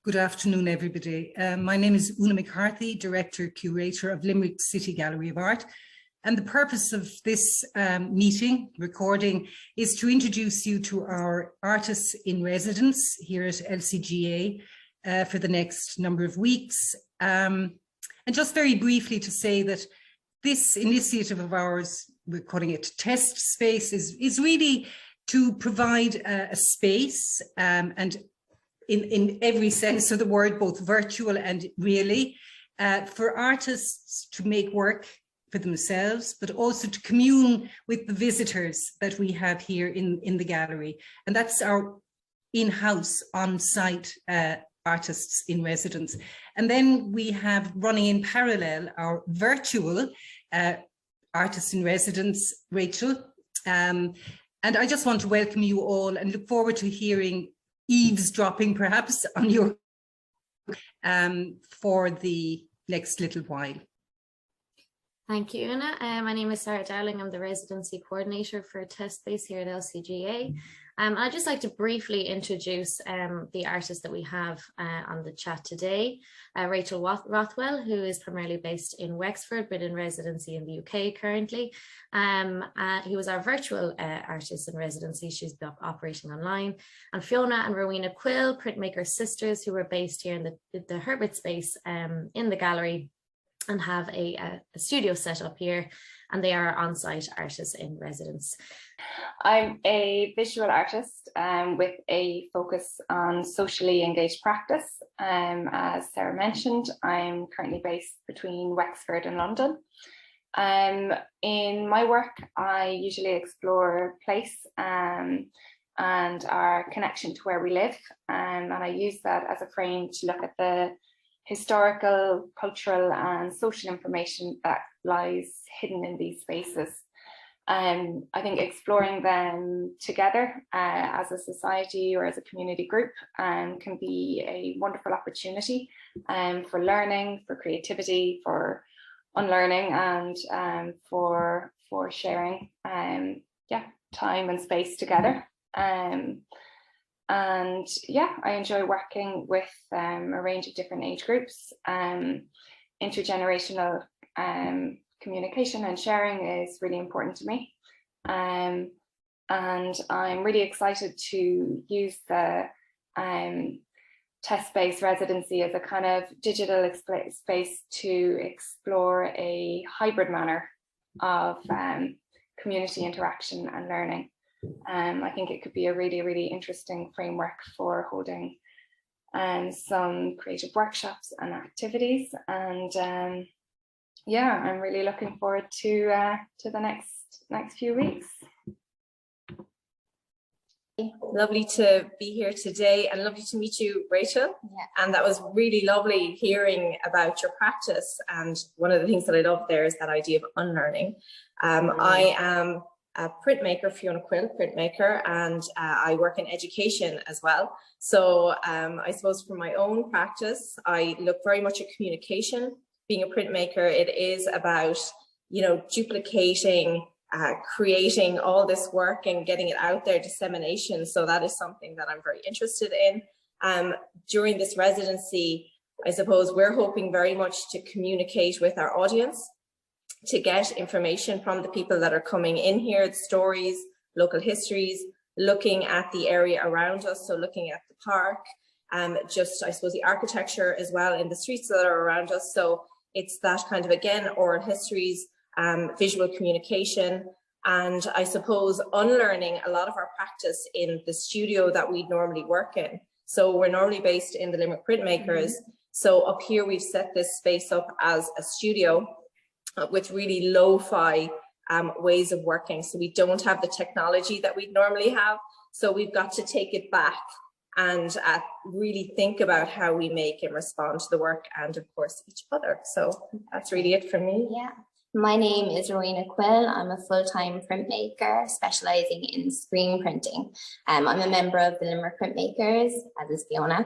Good afternoon, everybody. My name is Una McCarthy, Director, Curator of Limerick City Gallery of Art. And the purpose of this recording, is to introduce you to our artists in residence here at LCGA for the next number of weeks. And just very briefly to say that this initiative of ours, we're calling it Test Space, is really to provide a space and in every sense of the word, both virtual and really, for artists to make work for themselves, but also to commune with the visitors that we have here in the gallery. And that's our in-house, on-site artists in residence. And then we have running in parallel our virtual artists in residence, Rachel. And I just want to welcome you all and look forward to hearing eavesdropping perhaps on your for the next little while. Thank you, Una. My name is Sara Dowling. I'm the residency coordinator for Test Space here at LCGA. I'd just like to briefly introduce the artists that we have on the chat today. Rachel Rothwell, who is primarily based in Wexford, but in residency in the UK currently. Who is our virtual artist in residency. She's operating online. And Fiona and Rowena Quill, printmaker sisters, who are based here in the Herbert space in the gallery, and have a studio set up here, and they are on-site artists in residence. I'm a visual artist with a focus on socially engaged practice. As Sarah mentioned, I'm currently based between Wexford and London. In my work, I usually explore place and our connection to where we live, and I use that as a frame to look at the historical, cultural and social information that lies hidden in these spaces. I think exploring them together as a society or as a community group can be a wonderful opportunity for learning, for creativity, for unlearning, and for sharing time and space together. And yeah, I enjoy working with a range of different age groups. Intergenerational communication and sharing is really important to me. And I'm really excited to use the Test Space residency as a kind of digital space to explore a hybrid manner of community interaction and learning. I think it could be a really, really interesting framework for holding some creative workshops and activities. And yeah, I'm really looking forward to the next few weeks. Lovely to be here today, and lovely to meet you, Rachel. Yeah. And that was really lovely hearing about your practice. And one of the things that I love there is that idea of unlearning. I am a printmaker, Fiona Quill, printmaker, and I work in education as well. So I suppose for my own practice, I look very much at communication. Being a printmaker, it is about, duplicating, creating all this work and getting it out there, dissemination. So that is something that I'm very interested in. During this residency, I suppose we're hoping very much to communicate with our audience, to get information from the people that are coming in here, the stories, local histories, looking at the area around us, so looking at the park, just I suppose the architecture as well in the streets that are around us. So it's that kind of, again, oral histories, visual communication, and I suppose unlearning a lot of our practice in the studio that we'd normally work in. So we're normally based in the Limerick Printmakers. So up here we've set this space up as a studio with really lo-fi ways of working. So we don't have the technology that we'd normally have. So we've got to take it back and really think about how we make and respond to the work and of course each other. So that's really it for me. Yeah. My name is Rowena Quill. I'm a full-time printmaker specialising in screen printing. I'm a member of the Limerick Printmakers, as is Fiona,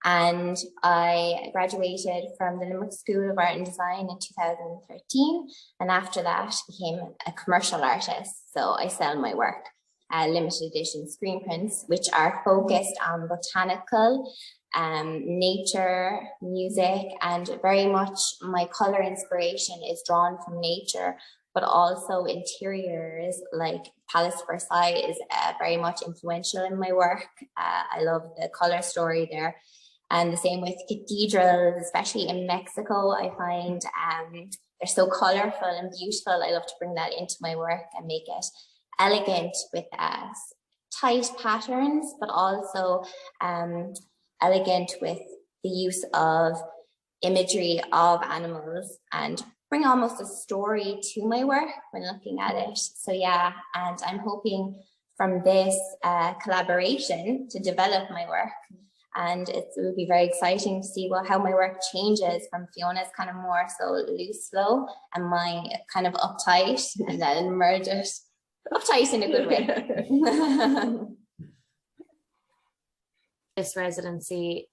and I graduated from the Limerick School of Art and Design in 2013, and after that became a commercial artist. So I sell my work, limited edition screen prints, which are focused on botanical nature, music, and very much my color inspiration is drawn from nature, but also interiors. Like Palace Versailles is very much influential in my work. I love the color story there. And the same with cathedrals, especially in Mexico. I find they're so colorful and beautiful. I love to bring that into my work and make it elegant with tight patterns, but also elegant with the use of imagery of animals, and bring almost a story to my work when looking at it. So yeah, and I'm hoping from this collaboration to develop my work. And it will be very exciting to see how my work changes from Fiona's kind of more so loose flow and my kind of uptight, and then merge it uptight in a good way. This residency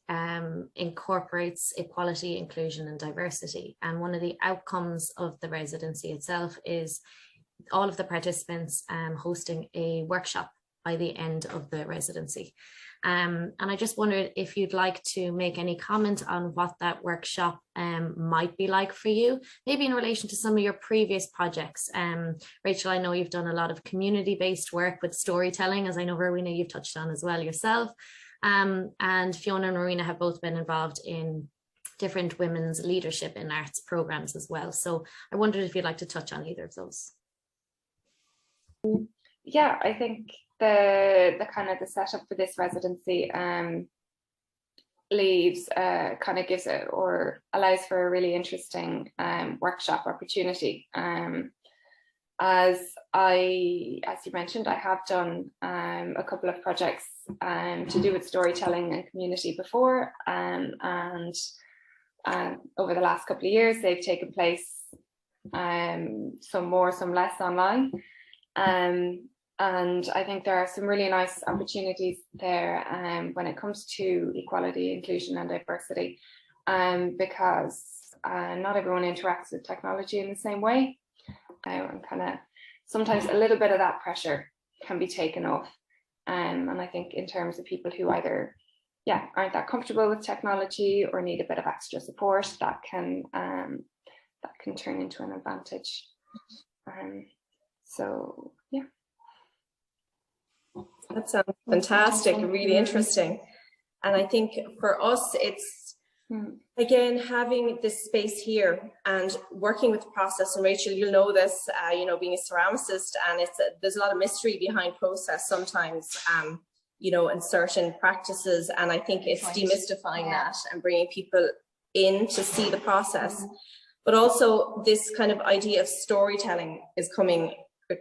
incorporates equality, inclusion and diversity. And one of the outcomes of the residency itself is all of the participants hosting a workshop by the end of the residency. And I just wondered if you'd like to make any comment on what that workshop might be like for you, maybe in relation to some of your previous projects. Rachel, I know you've done a lot of community-based work with storytelling, as I know, Rowena, you've touched on as well yourself. And Fiona and Rowena have both been involved in different women's leadership in arts programs as well. So I wondered if you'd like to touch on either of those. Yeah, I think the kind of the setup for this residency leaves kind of gives it or allows for a really interesting workshop opportunity. As you mentioned, I have done a couple of projects to do with storytelling and community before, and over the last couple of years they've taken place, some more, some less online. And I think there are some really nice opportunities there when it comes to equality, inclusion and diversity, because not everyone interacts with technology in the same way. And kind of sometimes a little bit of that pressure can be taken off. And I think in terms of people who either aren't that comfortable with technology or need a bit of extra support, that can turn into an advantage. So yeah. That sounds fantastic, really interesting. And I think for us, it's again having this space here and working with the process. And Rachel, you'll know this, being a ceramicist, and there's a lot of mystery behind process sometimes, in certain practices. And I think it's demystifying that and bringing people in to see the process. But also this kind of idea of storytelling is coming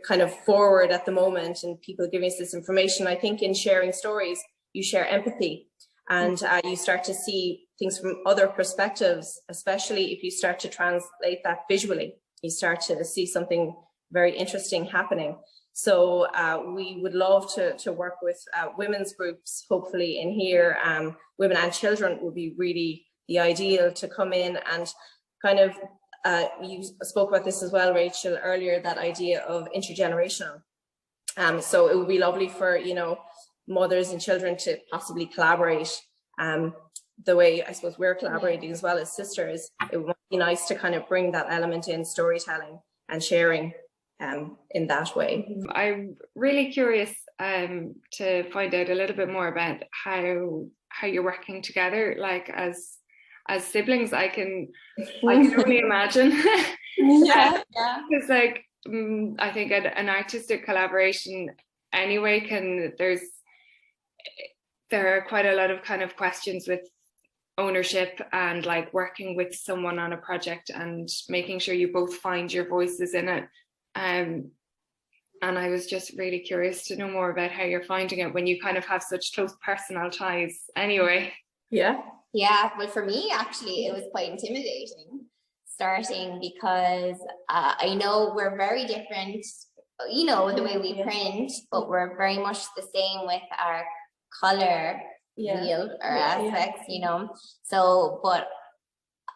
kind of forward at the moment, and people giving us this information. I think in sharing stories, you share empathy, and you start to see things from other perspectives, especially if you start to translate that visually. You start to see something very interesting happening. So we would love to work with women's groups, hopefully in here. Women and children would be really the ideal to come in and kind of, you spoke about this as well, Rachel, earlier, that idea of intergenerational. So it would be lovely for, mothers and children to possibly collaborate the way I suppose we're collaborating as well as sisters. It would be nice to kind of bring that element in storytelling and sharing in that way. I'm really curious to find out a little bit more about how you're working together, like as siblings. I can only imagine. Because I think an artistic collaboration anyway there are quite a lot of kind of questions with ownership and like working with someone on a project and making sure you both find your voices in it. And I was just really curious to know more about how you're finding it when you kind of have such close personal ties anyway. Yeah, well, for me, actually, it was quite intimidating starting, because I know we're very different, the way we print, but we're very much the same with our color field or aspects, So, but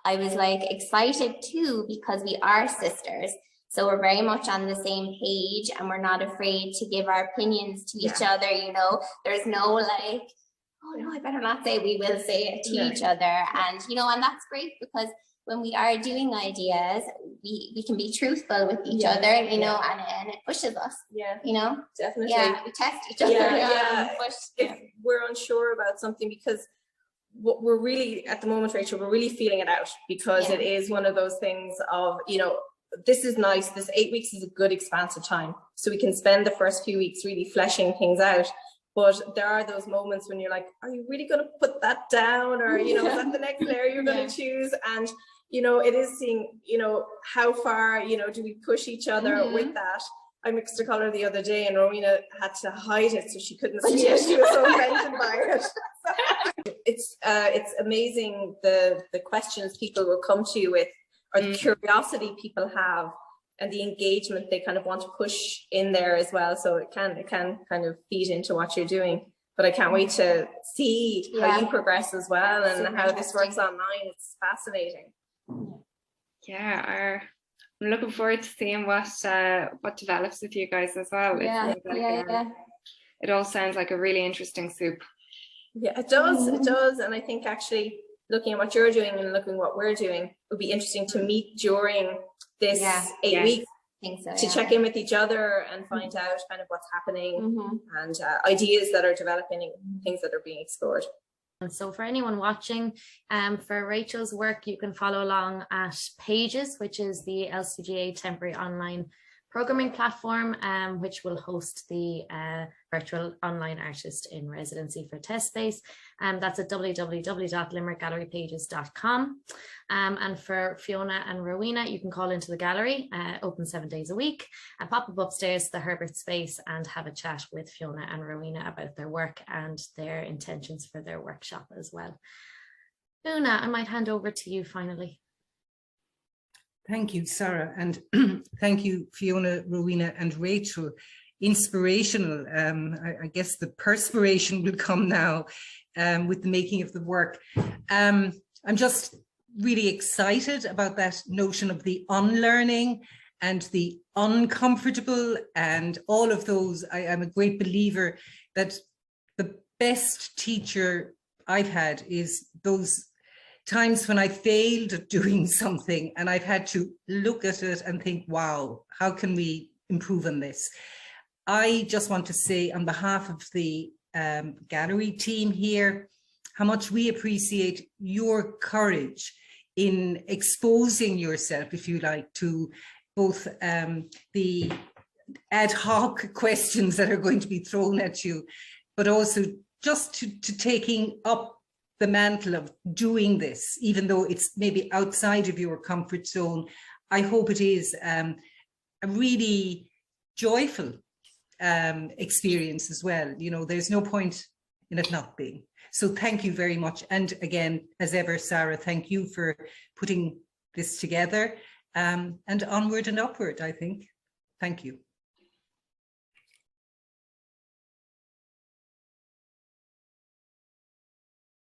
I was like excited too, because we are sisters. So we're very much on the same page and we're not afraid to give our opinions to each other, There's no like, oh no, I better not say, we will say it to each other. And, you know, and that's great, because when we are doing ideas, we can be truthful with each other, you know, and it pushes us, you know. Definitely. Yeah, we test each other. If we're unsure about something, because what we're really, at the moment, Rachel, we're really feeling it out, because it is one of those things of, you know, this is nice, this 8 weeks is a good expansive time, so we can spend the first few weeks really fleshing things out. But there are those moments when you're like, are you really going to put that down, or, you know, is that the next layer you're going to choose? And, you know, it is seeing, you know, how far, you know, do we push each other with that? I mixed a colour the other day and Rowena had to hide it so she couldn't see it. She was so offended by it. It's amazing the questions people will come to you with, or the curiosity people have, and the engagement they kind of want to push in there as well. So it can kind of feed into what you're doing. But I can't wait to see how you progress as well, and how this works online. It's fascinating. Yeah, I'm looking forward to seeing what develops with you guys as well. It all sounds like a really interesting soup. Yeah, it does. It does. And I think actually looking at what you're doing and looking at what we're doing would be interesting to meet during this 8 weeks. I think so, to check in with each other and find out kind of what's happening and ideas that are developing, things that are being explored. And so for anyone watching, for Rachel's work, you can follow along at Pages, which is the LCGA temporary online programming platform, which will host the virtual online artist in residency for Test Space. That's at www.limerickgallerypages.com. And for Fiona and Rowena, you can call into the gallery, open 7 days a week, and pop up upstairs to the Herbert space and have a chat with Fiona and Rowena about their work and their intentions for their workshop as well. Fiona, I might hand over to you finally. Thank you, Sara, and thank you, Fiona, Rowena and Rachel. Inspirational. I guess the perspiration will come now with the making of the work. I'm just really excited about that notion of the unlearning and the uncomfortable and all of those. I'm a great believer that the best teacher I've had is those times when I failed at doing something and I've had to look at it and think, wow, how can we improve on this? I just want to say on behalf of the gallery team here, how much we appreciate your courage in exposing yourself, if you like, to both the ad hoc questions that are going to be thrown at you, but also just to taking up the mantle of doing this, even though it's maybe outside of your comfort zone. I hope it is a really joyful experience as well. You know, there's no point in it not being. So thank you very much. And again, as ever, Sara, thank you for putting this together, and onward and upward, I think. Thank you.